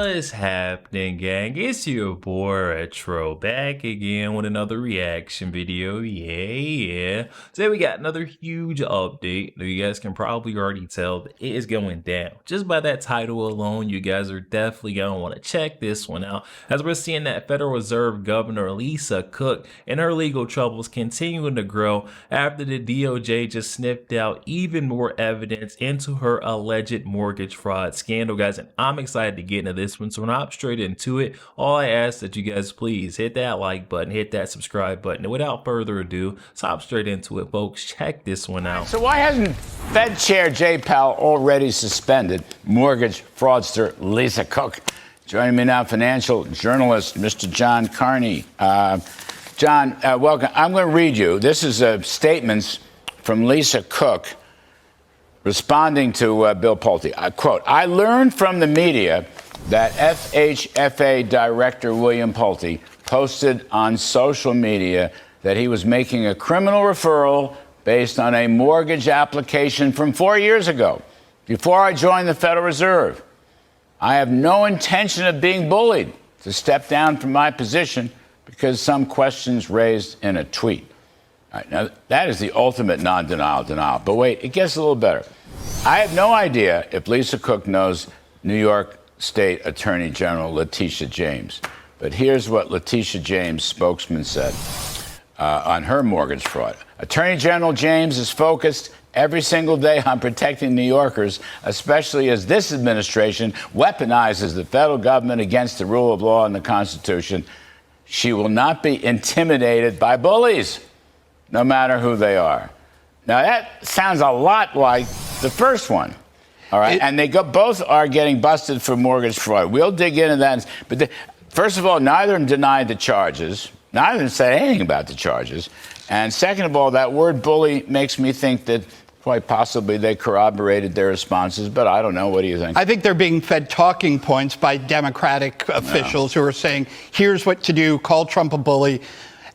What's happening, gang? It's your boy Retro back again with another reaction video. Yeah. Today we got another huge update. You guys can probably already tell that it is going down. Just by that title alone, you guys are definitely gonna want to check this one out, as we're seeing that Federal Reserve Governor Lisa Cook and her legal troubles continuing to grow after the DOJ just sniffed out even more evidence into her alleged mortgage fraud scandal, guys. And I'm excited to get into this one, so when I hop straight into it, all I ask that you guys please hit that like button, hit that subscribe button, and without further ado, let's hop straight into it, folks. Check this one out. So why hasn't Fed Chair Jay Powell already suspended mortgage fraudster Lisa Cook? Joining me now, financial journalist Mr. John Carney. John, welcome. I'm going to read you. This is statements from Lisa Cook responding to Bill Pulte. I quote, "I learned from the media that FHFA Director William Pulte posted on social media that he was making a criminal referral based on a mortgage application from 4 years ago, before I joined the Federal Reserve. I have no intention of being bullied to step down from my position because some questions raised in a tweet." All right, now, that is the ultimate non-denial denial. But wait, it gets a little better. "I have no idea if Lisa Cook knows New York State Attorney General Letitia James. But here's what Letitia James' spokesman said on her mortgage fraud. Attorney General James is focused every single day on protecting New Yorkers, especially as this administration weaponizes the federal government against the rule of law and the Constitution. She will not be intimidated by bullies, no matter who they are." Now, that sounds a lot like the first one. All right. And they both are getting busted for mortgage fraud. We'll dig into that. But first of all, neither of them denied the charges. Neither of them said anything about the charges. And second of all, that word bully makes me think that quite possibly they corroborated their responses. But I don't know. What do you think? I think they're being fed talking points by Democratic officials who are saying, here's what to do, call Trump a bully.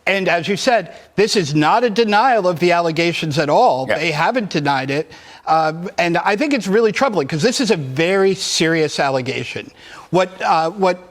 And as you said, this is not a denial of the allegations at all. Yeah. They haven't denied it. And I think it's really troubling because this is a very serious allegation. What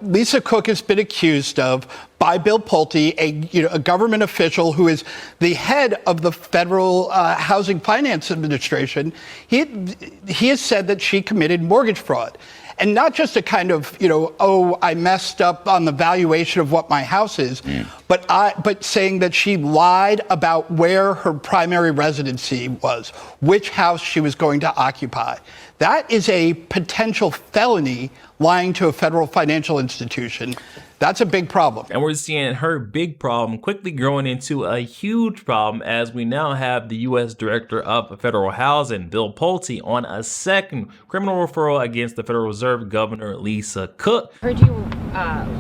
Lisa Cook has been accused of by Bill Pulte, a government official who is the head of the Federal Housing Finance Administration, he has said that she committed mortgage fraud. And not just a kind of, oh, I messed up on the valuation of what my house is, but saying that she lied about where her primary residency was, which house she was going to occupy. That is a potential felony, lying to a federal financial institution. That's a big problem. And we're seeing her big problem quickly growing into a huge problem, as we now have the U.S. Director of Federal Housing, Bill Pulte, on a second criminal referral against the Federal Reserve Governor Lisa Cook. I heard you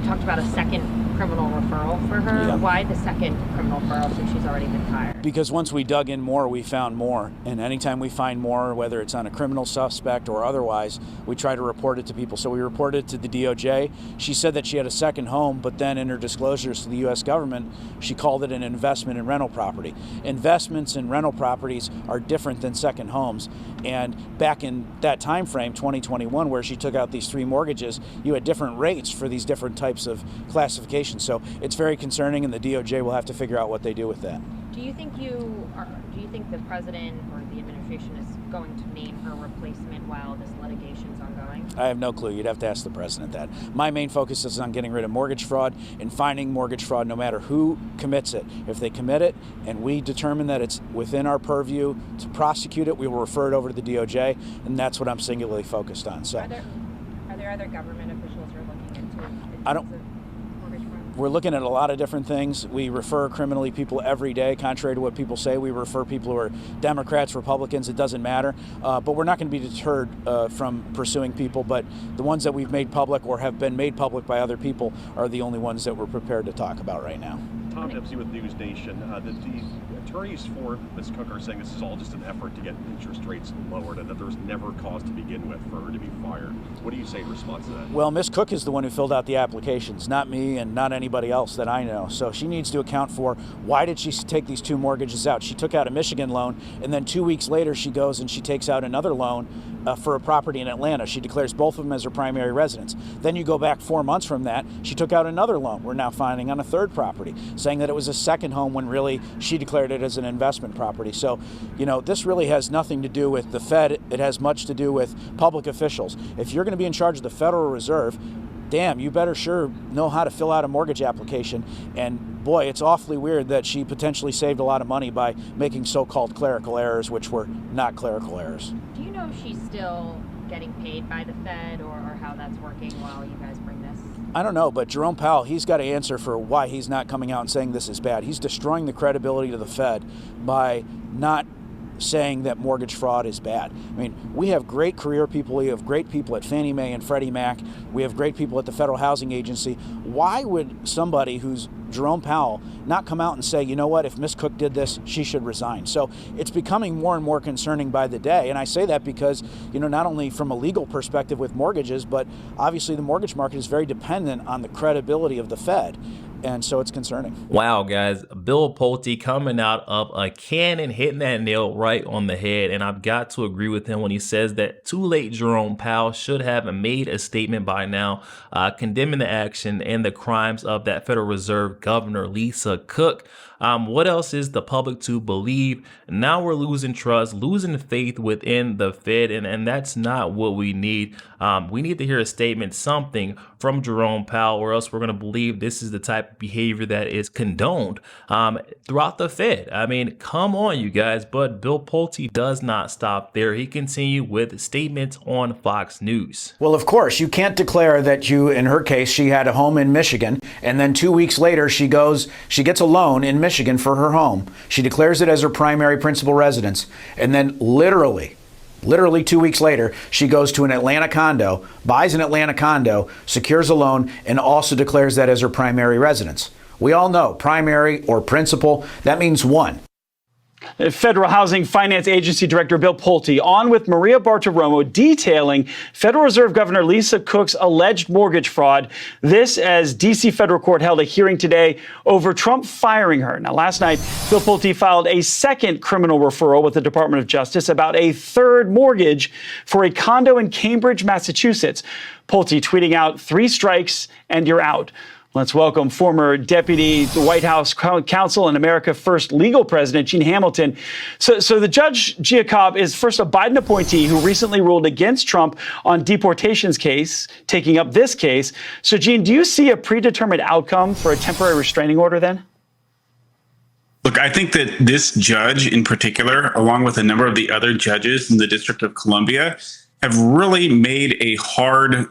talked about a second criminal referral for her. Yeah. Why the second criminal referral since she's already been fired? Because once we dug in more, we found more. And anytime we find more, whether it's on a criminal suspect or otherwise, we try to report it to people. So we reported it to the DOJ. She said that she had a second home, but then in her disclosures to the U.S. government, she called it an investment in rental property. Investments in rental properties are different than second homes. And back in that time frame, 2021, where she took out these 3 mortgages, you had different rates for these different types of classifications. So it's very concerning, and the DOJ will have to figure out what they do with that. Do you think the president or the administration is going to name her replacement while this litigation is ongoing? I have no clue. You'd have to ask the president that. My main focus is on getting rid of mortgage fraud and finding mortgage fraud no matter who commits it. If they commit it and we determine that it's within our purview to prosecute it, we will refer it over to the DOJ, and that's what I'm singularly focused on. So, are there other government officials who are looking into I don't. mortgage fraud? We're looking at a lot of different things. We refer criminally people every day, contrary to what people say. We refer people who are Democrats, Republicans, it doesn't matter. But we're not going to be deterred from pursuing people. But the ones that we've made public or have been made public by other people are the only ones that we're prepared to talk about right now. Tom Dempsey with News Nation. The attorneys for Ms. Cook are saying this is all just an effort to get interest rates lowered and that there was never cause to begin with for her to be fired. What do you say in response to that? Well, Ms. Cook is the one who filled out the applications, not me and not anybody else that I know. So she needs to account for why did she take these two mortgages out. She took out a Michigan loan, and then 2 weeks later she goes and she takes out another loan for a property in Atlanta. She declares both of them as her primary residence. Then you go back 4 months from that, she took out another loan. We're now finding on a third property, saying that it was a second home when really she declared it as an investment property. So, you know, this really has nothing to do with the Fed. It has much to do with public officials. If you're going to be in charge of the Federal Reserve, damn, you better sure know how to fill out a mortgage application. And boy, it's awfully weird that she potentially saved a lot of money by making so-called clerical errors, which were not clerical errors. Do you know if she's still getting paid by the Fed or how that's working while you guys bring this? I don't know, but Jerome Powell, he's got to answer for why he's not coming out and saying this is bad. He's destroying the credibility to the Fed by not saying that mortgage fraud is bad. I mean, we have great career people. We have great people at Fannie Mae and Freddie Mac. We have great people at the Federal Housing Agency. Why would somebody who's Jerome Powell not come out and say, you know what, if Ms. Cook did this, she should resign? So it's becoming more and more concerning by the day. And I say that because, you know, not only from a legal perspective with mortgages, but obviously the mortgage market is very dependent on the credibility of the Fed. And so it's concerning. Wow, guys, Bill Pulte coming out of a cannon, hitting that nail right on the head. And I've got to agree with him when he says that too late Jerome Powell should have made a statement by now condemning the action and the crimes of that Federal Reserve Governor Lisa Cook. What else is the public to believe? Now we're losing trust, losing faith within the Fed, and that's not what we need. We need to hear a statement, something from Jerome Powell, or else we're going to believe this is the type of behavior that is condoned throughout the Fed. I mean, come on, you guys. But Bill Pulte does not stop there. He continued with statements on Fox News. Well, of course, you can't declare that you, in her case, she had a home in Michigan, and then 2 weeks later she gets a loan in Michigan for her home. She declares it as her primary principal residence, and then literally 2 weeks later, she goes to an Atlanta condo, buys an Atlanta condo, secures a loan, and also declares that as her primary residence. We all know primary or principal, that means one. Federal Housing Finance Agency Director Bill Pulte on with Maria Bartiromo detailing Federal Reserve Governor Lisa Cook's alleged mortgage fraud. This as D.C. federal court held a hearing today over Trump firing her. Now, last night, Bill Pulte filed a second criminal referral with the Department of Justice about a third mortgage for a condo in Cambridge, Massachusetts. Pulte tweeting out, 3 strikes and you're out. Let's welcome former Deputy White House Counsel and America First legal president, Gene Hamilton. So the Judge Giacob is first a Biden appointee who recently ruled against Trump on deportations case, taking up this case. So, Gene, do you see a predetermined outcome for a temporary restraining order then? Look, I think that this judge in particular, along with a number of the other judges in the District of Columbia, have really made a hard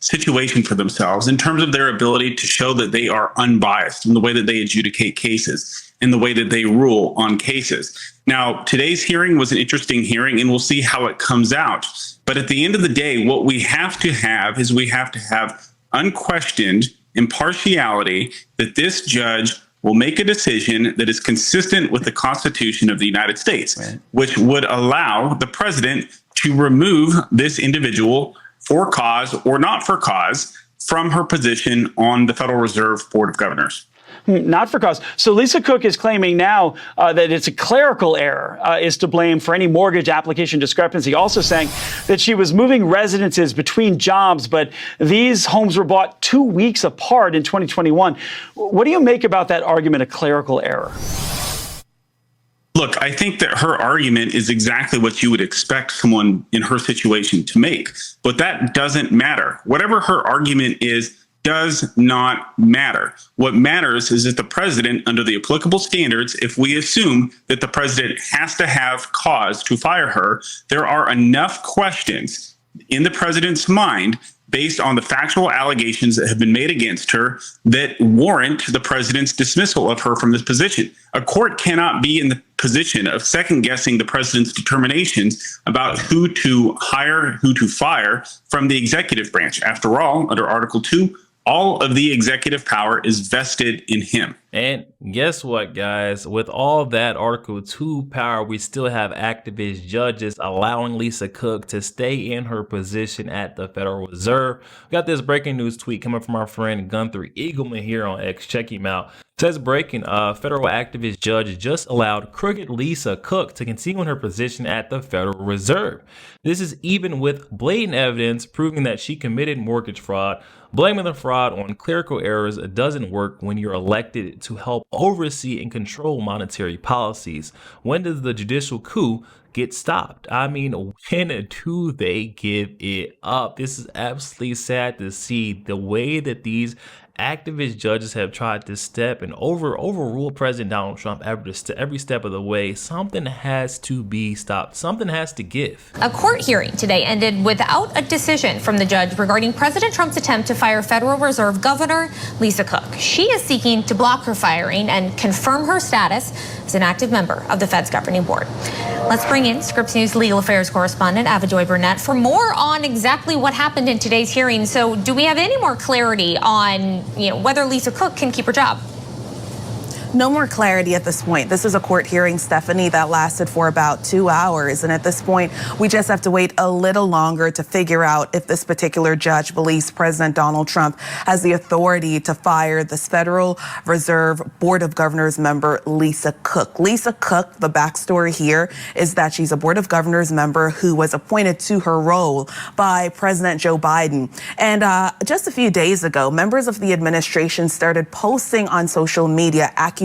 situation for themselves in terms of their ability to show that they are unbiased in the way that they adjudicate cases, in the way that they rule on cases. Now, today's hearing was an interesting hearing, and we'll see how it comes out. But at the end of the day, what we have to have is we have to have unquestioned impartiality, that this judge will make a decision that is consistent with the Constitution of the United States, right, which would allow the president to remove this individual for cause or not for cause from her position on the Federal Reserve Board of Governors. Not for cause. So Lisa Cook is claiming now that it's a clerical error is to blame for any mortgage application discrepancy. Also saying that she was moving residences between jobs, but these homes were bought 2 weeks apart in 2021. What do you make about that argument, a clerical error? Look, I think that her argument is exactly what you would expect someone in her situation to make, but that doesn't matter. Whatever her argument is does not matter. What matters is that the president, under the applicable standards, if we assume that the president has to have cause to fire her, there are enough questions in the president's mind based on the factual allegations that have been made against her that warrant the president's dismissal of her from this position. A court cannot be in the position of second-guessing the president's determinations about who to hire, who to fire from the executive branch. After all, under Article 2, all of the executive power is vested in him. And guess what, guys? With all that Article 2 power, we still have activist judges allowing Lisa Cook to stay in her position at the Federal Reserve. We got this breaking news tweet coming from our friend Gunther Eagleman here on X. Check him out. It says breaking, federal activist judge just allowed crooked Lisa Cook to continue in her position at the Federal Reserve. This is even with blatant evidence proving that she committed mortgage fraud. Blaming the fraud on clerical errors doesn't work when you're elected to help oversee and control monetary policies. When does the judicial coup get stopped? I mean, when do they give it up? This is absolutely sad to see the way that these activist judges have tried to step and overrule President Donald Trump every step of the way. Something has to be stopped. Something has to give. A court hearing today ended without a decision from the judge regarding President Trump's attempt to fire Federal Reserve Governor Lisa Cook. She is seeking to block her firing and confirm her status as an active member of the Fed's governing board. Let's bring in Scripps News legal affairs correspondent Avajoy Burnett for more on exactly what happened in today's hearing. So do we have any more clarity on whether Lisa Cook can keep her job? No more clarity at this point. This is a court hearing, Stephanie, that lasted for about 2 hours. And at this point, we just have to wait a little longer to figure out if this particular judge believes President Donald Trump has the authority to fire this Federal Reserve Board of Governors member, Lisa Cook. Lisa Cook, the backstory here is that she's a Board of Governors member who was appointed to her role by President Joe Biden. And just a few days ago, members of the administration started posting on social media accusations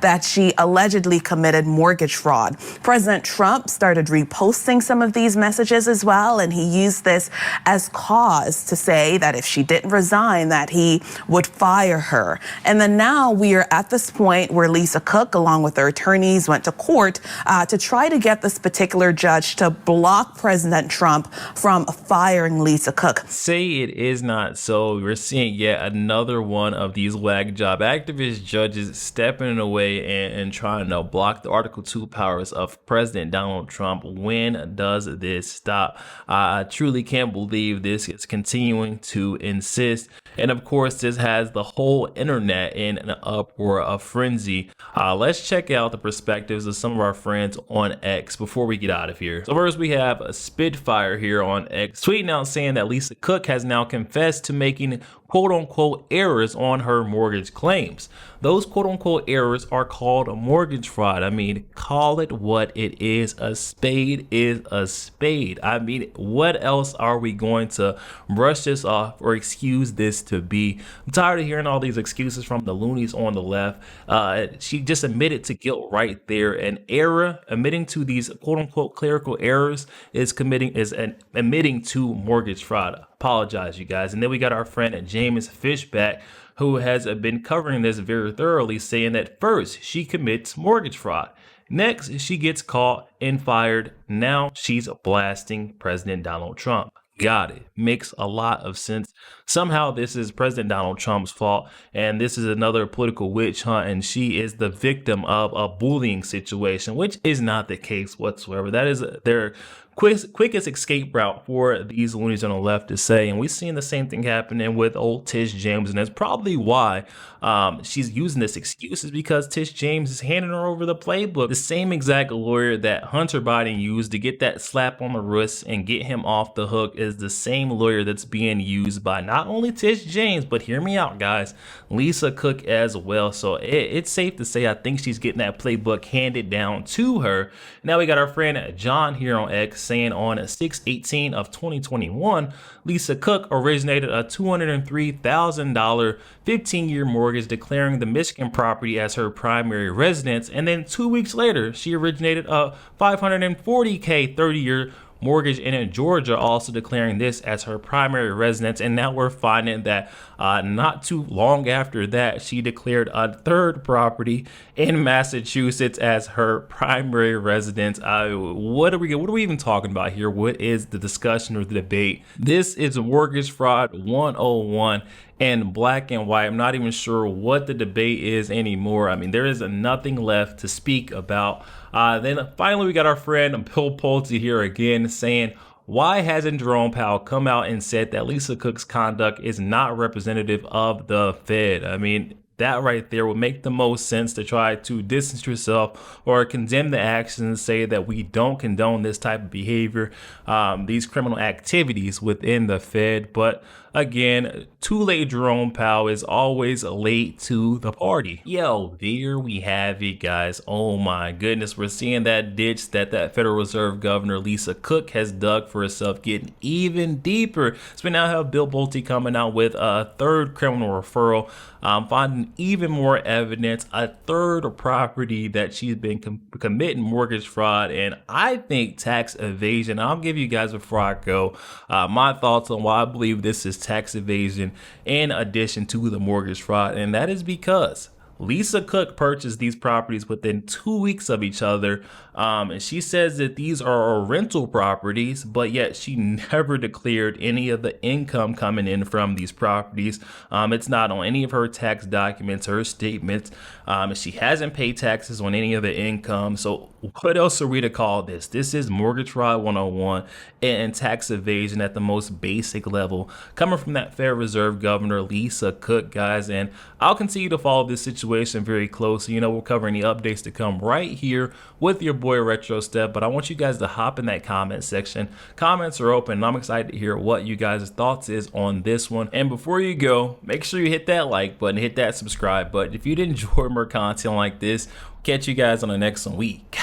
that she allegedly committed mortgage fraud. President Trump started reposting some of these messages as well, and he used this as cause to say that if she didn't resign, that he would fire her. And then now we are at this point where Lisa Cook, along with her attorneys, went to court to try to get this particular judge to block President Trump from firing Lisa Cook. Say it is not so. We're seeing yet another one of these whack job activist judges stepping in the way and trying to block the Article 2 powers of President Donald Trump. When does this stop? I truly can't believe this is continuing to insist. And of course, this has the whole internet in an uproar, a frenzy. Let's check out the perspectives of some of our friends on X before we get out of here. So first, we have a Spitfire here on X tweeting out saying that Lisa Cook has now confessed to making quote-unquote errors on her mortgage claims. Those quote-unquote errors are called mortgage fraud. I mean, call it what it is. A spade is a spade. I mean, what else are we going to brush this off or excuse this to be? I'm tired of hearing all these excuses from the loonies on the left. She just admitted to guilt right there. An error, admitting to these quote-unquote clerical errors is admitting to mortgage fraud. Apologize, you guys. And then we got our friend James Fishback, who has been covering this very thoroughly, saying that first she commits mortgage fraud, next she gets caught and fired, now she's blasting President Donald Trump. Got it. Makes a lot of sense. Somehow this is President Donald Trump's fault, and this is another political witch hunt, and she is the victim of a bullying situation, which is not the case whatsoever. That is their quickest escape route for these loonies on the left to say. And we've seen the same thing happening with old Tish James, and that's probably why she's using this excuse, is because Tish James is handing her over the playbook. The same exact lawyer that Hunter Biden used to get that slap on the wrist and get him off the hook is the same lawyer that's being used by not only Tish James, but hear me out, guys, Lisa Cook as well. So it's safe to say I think she's getting that playbook handed down to her. Now we got our friend John here on X saying on 6/18 of 2021, Lisa Cook originated a $203,000 15-year mortgage declaring the Michigan property as her primary residence, and then 2 weeks later she originated a $540K 30-year mortgage in Georgia, also declaring this as her primary residence. And now we're finding that not too long after that, she declared a third property in Massachusetts as her primary residence. What are we even talking about here? What is the discussion or the debate? This is mortgage fraud 101 and black and white. I'm not even sure what the debate is anymore. I mean, there is nothing left to speak about. Then finally, we got our friend Bill Pulte here again saying why hasn't Jerome Powell come out and said that Lisa Cook's conduct is not representative of the Fed? I mean, that right there would make the most sense, to try to distance yourself or condemn the actions and say that we don't condone this type of behavior, these criminal activities within the Fed. But again, too late Jerome Powell is always late to the party. Yo, there we have it, guys. Oh my goodness, we're seeing that ditch that Federal Reserve Governor Lisa Cook has dug for herself getting even deeper. So we now have Bill Pulte coming out with a third criminal referral, finding even more evidence, a third property that she's been committing mortgage fraud and I think tax evasion. I'll give you guys, before I go, my thoughts on why I believe this is tax evasion in addition to the mortgage fraud, and that is because Lisa Cook purchased these properties within 2 weeks of each other, and she says that these are rental properties, but yet she never declared any of the income coming in from these properties. It's not on any of her tax documents, her statements. She hasn't paid taxes on any of the income. So what else are we to call this? This is mortgage fraud 101 and tax evasion at the most basic level, coming from that Federal Reserve Governor Lisa Cook, guys. And I'll continue to follow this situation very closely. You know, we'll cover any updates to come right here with your boy RetroStef, but I want you guys to hop in that comment section. Comments are open, and I'm excited to hear what you guys' thoughts is on this one. And before you go, make sure you hit that like button, hit that subscribe button. If you did enjoy more content like this, catch you guys on the next week.